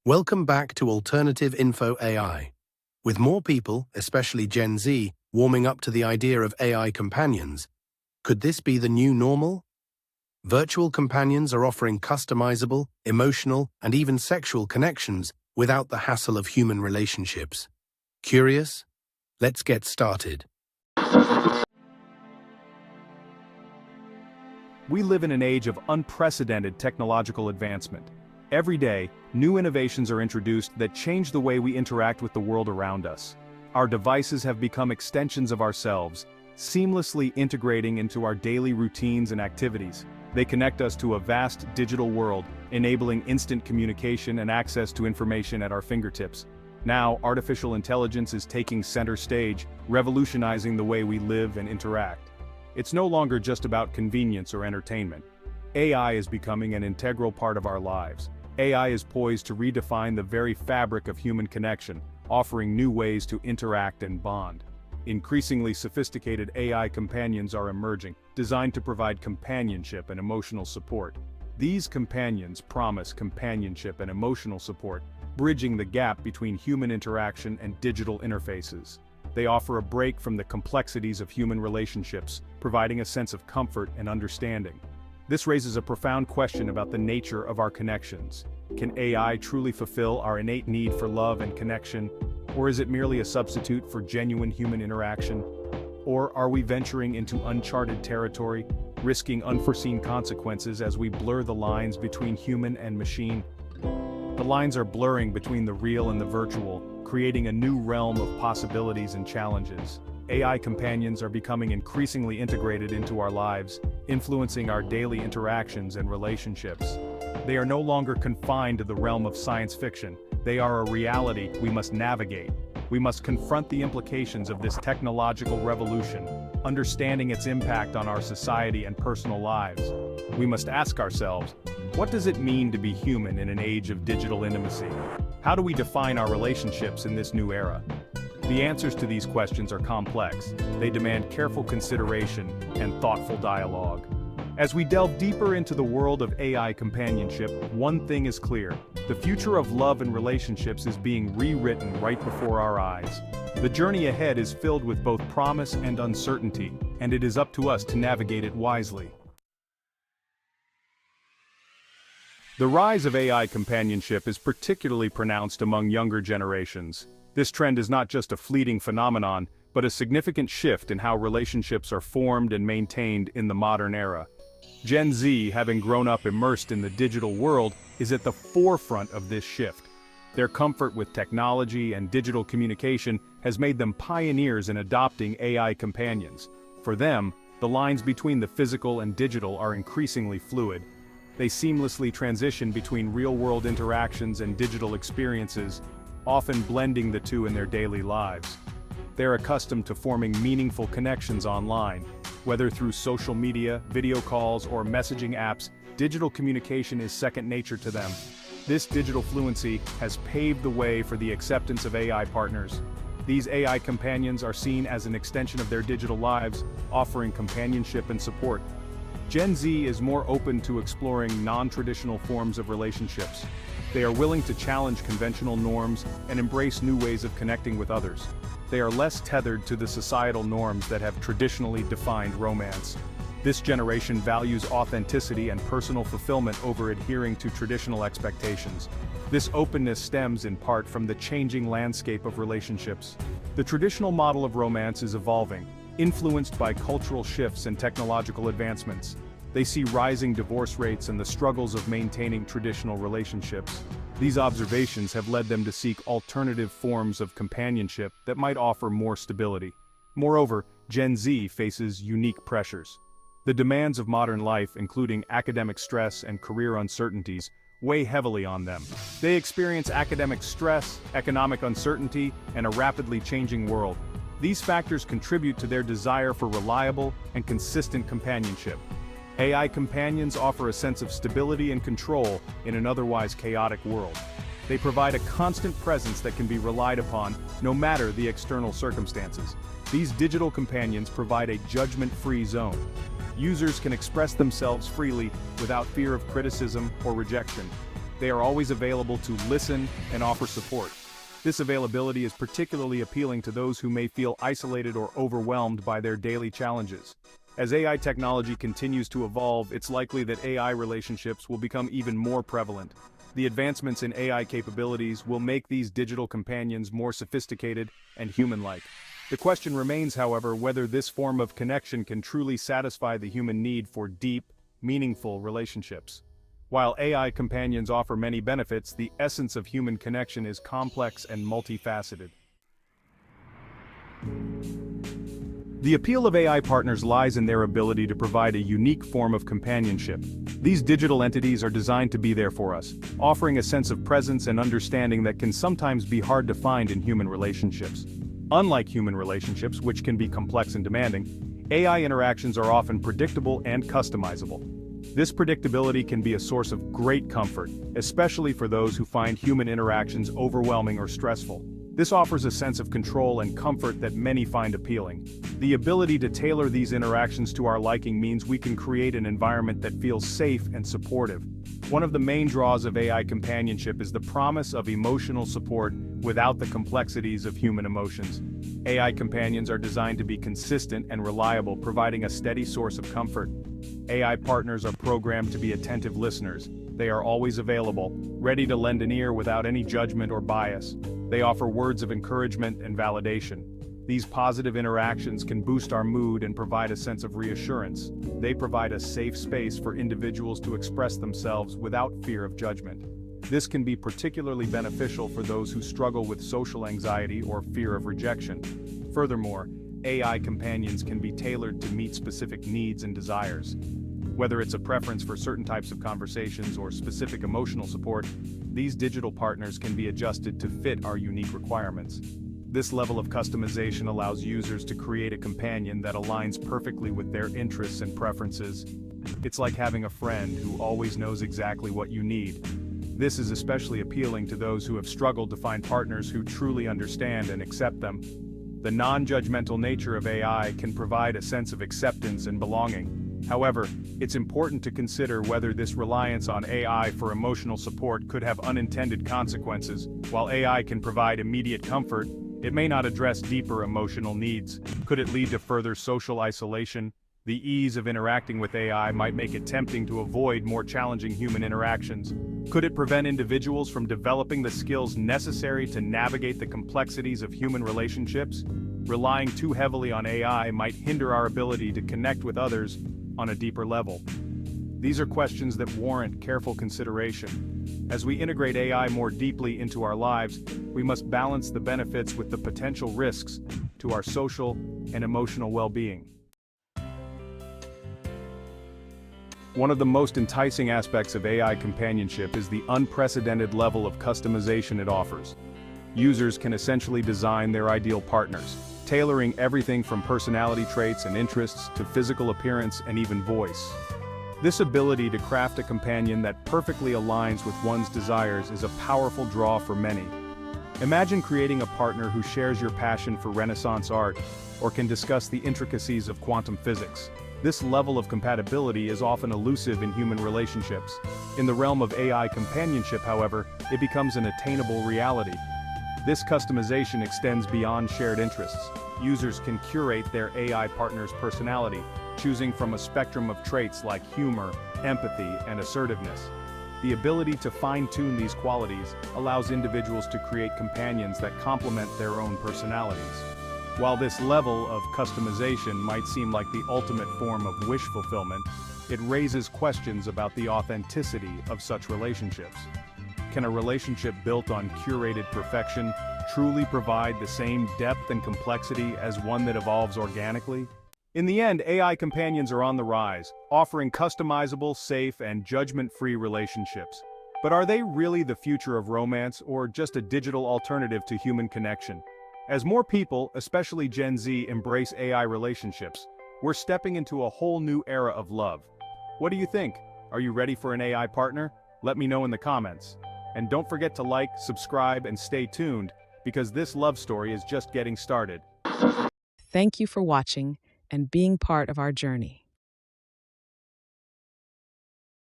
Welcome back to Alternative Info AI. With more people, especially Gen Z, warming up to the idea of AI companions, could this be the new normal? Virtual companions are offering customizable, emotional, and even sexual connections without the hassle of human relationships. Curious? Let's get started. We live in an age of unprecedented technological advancement. Every day, new innovations are introduced that change the way we interact with the world around us. Our devices have become extensions of ourselves, seamlessly integrating into our daily routines and activities. They connect us to a vast digital world, enabling instant communication and access to information at our fingertips. Now, artificial intelligence is taking center stage, revolutionizing the way we live and interact. It's no longer just about convenience or entertainment. AI is becoming an integral part of our lives. AI is poised to redefine the very fabric of human connection, offering new ways to interact and bond. Increasingly sophisticated AI companions are emerging, designed to provide companionship and emotional support. These companions promise companionship and emotional support, bridging the gap between human interaction and digital interfaces. They offer a break from the complexities of human relationships, providing a sense of comfort and understanding. This raises a profound question about the nature of our connections. Can AI truly fulfill our innate need for love and connection, or is it merely a substitute for genuine human interaction? Or are we venturing into uncharted territory, risking unforeseen consequences as we blur the lines between human and machine? The lines are blurring between the real and the virtual, creating a new realm of possibilities and challenges. AI companions are becoming increasingly integrated into our lives, influencing our daily interactions and relationships. They are no longer confined to the realm of science fiction. They are a reality we must navigate. We must confront the implications of this technological revolution, understanding its impact on our society and personal lives. We must ask ourselves, what does it mean to be human in an age of digital intimacy? How do we define our relationships in this new era? The answers to these questions are complex. They demand careful consideration and thoughtful dialogue. As we delve deeper into the world of AI companionship, one thing is clear: the future of love and relationships is being rewritten right before our eyes. The journey ahead is filled with both promise and uncertainty, and it is up to us to navigate it wisely. The rise of AI companionship is particularly pronounced among younger generations. This trend is not just a fleeting phenomenon, but a significant shift in how relationships are formed and maintained in the modern era. Gen Z, having grown up immersed in the digital world, is at the forefront of this shift. Their comfort with technology and digital communication has made them pioneers in adopting AI companions. For them, the lines between the physical and digital are increasingly fluid. They seamlessly transition between real-world interactions and digital experiences, often blending the two in their daily lives. They're accustomed to forming meaningful connections online. Whether through social media, video calls, or messaging apps, digital communication is second nature to them. This digital fluency has paved the way for the acceptance of AI partners. These AI companions are seen as an extension of their digital lives, offering companionship and support. Gen Z is more open to exploring non-traditional forms of relationships. They are willing to challenge conventional norms and embrace new ways of connecting with others. They are less tethered to the societal norms that have traditionally defined romance. This generation values authenticity and personal fulfillment over adhering to traditional expectations. This openness stems in part from the changing landscape of relationships. The traditional model of romance is evolving, influenced by cultural shifts and technological advancements. They see rising divorce rates and the struggles of maintaining traditional relationships. These observations have led them to seek alternative forms of companionship that might offer more stability. Moreover, Gen Z faces unique pressures. The demands of modern life, including academic stress and career uncertainties, weigh heavily on them. They experience academic stress, economic uncertainty, and a rapidly changing world. These factors contribute to their desire for reliable and consistent companionship. AI companions offer a sense of stability and control in an otherwise chaotic world. They provide a constant presence that can be relied upon, no matter the external circumstances. These digital companions provide a judgment-free zone. Users can express themselves freely without fear of criticism or rejection. They are always available to listen and offer support. This availability is particularly appealing to those who may feel isolated or overwhelmed by their daily challenges. As AI technology continues to evolve, it's likely that AI relationships will become even more prevalent. The advancements in AI capabilities will make these digital companions more sophisticated and human-like. The question remains, however, whether this form of connection can truly satisfy the human need for deep, meaningful relationships. While AI companions offer many benefits, the essence of human connection is complex and multifaceted. The appeal of AI partners lies in their ability to provide a unique form of companionship. These digital entities are designed to be there for us, offering a sense of presence and understanding that can sometimes be hard to find in human relationships. Unlike human relationships, which can be complex and demanding, AI interactions are often predictable and customizable. This predictability can be a source of great comfort, especially for those who find human interactions overwhelming or stressful. This offers a sense of control and comfort that many find appealing. The ability to tailor these interactions to our liking means we can create an environment that feels safe and supportive. One of the main draws of AI companionship is the promise of emotional support without the complexities of human emotions. AI companions are designed to be consistent and reliable, providing a steady source of comfort. AI partners are programmed to be attentive listeners. They are always available, ready to lend an ear without any judgment or bias. They offer words of encouragement and validation. These positive interactions can boost our mood and provide a sense of reassurance. They provide a safe space for individuals to express themselves without fear of judgment. This can be particularly beneficial for those who struggle with social anxiety or fear of rejection. Furthermore, AI companions can be tailored to meet specific needs and desires. Whether it's a preference for certain types of conversations or specific emotional support, these digital partners can be adjusted to fit our unique requirements. This level of customization allows users to create a companion that aligns perfectly with their interests and preferences. It's like having a friend who always knows exactly what you need. This is especially appealing to those who have struggled to find partners who truly understand and accept them. The non-judgmental nature of AI can provide a sense of acceptance and belonging. However, it's important to consider whether this reliance on AI for emotional support could have unintended consequences. While AI can provide immediate comfort, it may not address deeper emotional needs. Could it lead to further social isolation? The ease of interacting with AI might make it tempting to avoid more challenging human interactions. Could it prevent individuals from developing the skills necessary to navigate the complexities of human relationships? Relying too heavily on AI might hinder our ability to connect with others on a deeper level. These are questions that warrant careful consideration. As we integrate AI more deeply into our lives, we must balance the benefits with the potential risks to our social and emotional well-being. One of the most enticing aspects of AI companionship is the unprecedented level of customization it offers. Users can essentially design their ideal partners, tailoring everything from personality traits and interests to physical appearance and even voice. This ability to craft a companion that perfectly aligns with one's desires is a powerful draw for many. Imagine creating a partner who shares your passion for Renaissance art or can discuss the intricacies of quantum physics. This level of compatibility is often elusive in human relationships. In the realm of AI companionship, however, it becomes an attainable reality. This customization extends beyond shared interests. Users can curate their AI partner's personality, choosing from a spectrum of traits like humor, empathy, and assertiveness. The ability to fine-tune these qualities allows individuals to create companions that complement their own personalities. While this level of customization might seem like the ultimate form of wish fulfillment, it raises questions about the authenticity of such relationships. Can a relationship built on curated perfection truly provide the same depth and complexity as one that evolves organically? In the end, AI companions are on the rise, offering customizable, safe, and judgment-free relationships. But are they really the future of romance, or just a digital alternative to human connection? As more people, especially Gen Z, embrace AI relationships, we're stepping into a whole new era of love. What do you think? Are you ready for an AI partner? Let me know in the comments. And don't forget to like, subscribe, and stay tuned, because this love story is just getting started. Thank you for watching and being part of our journey.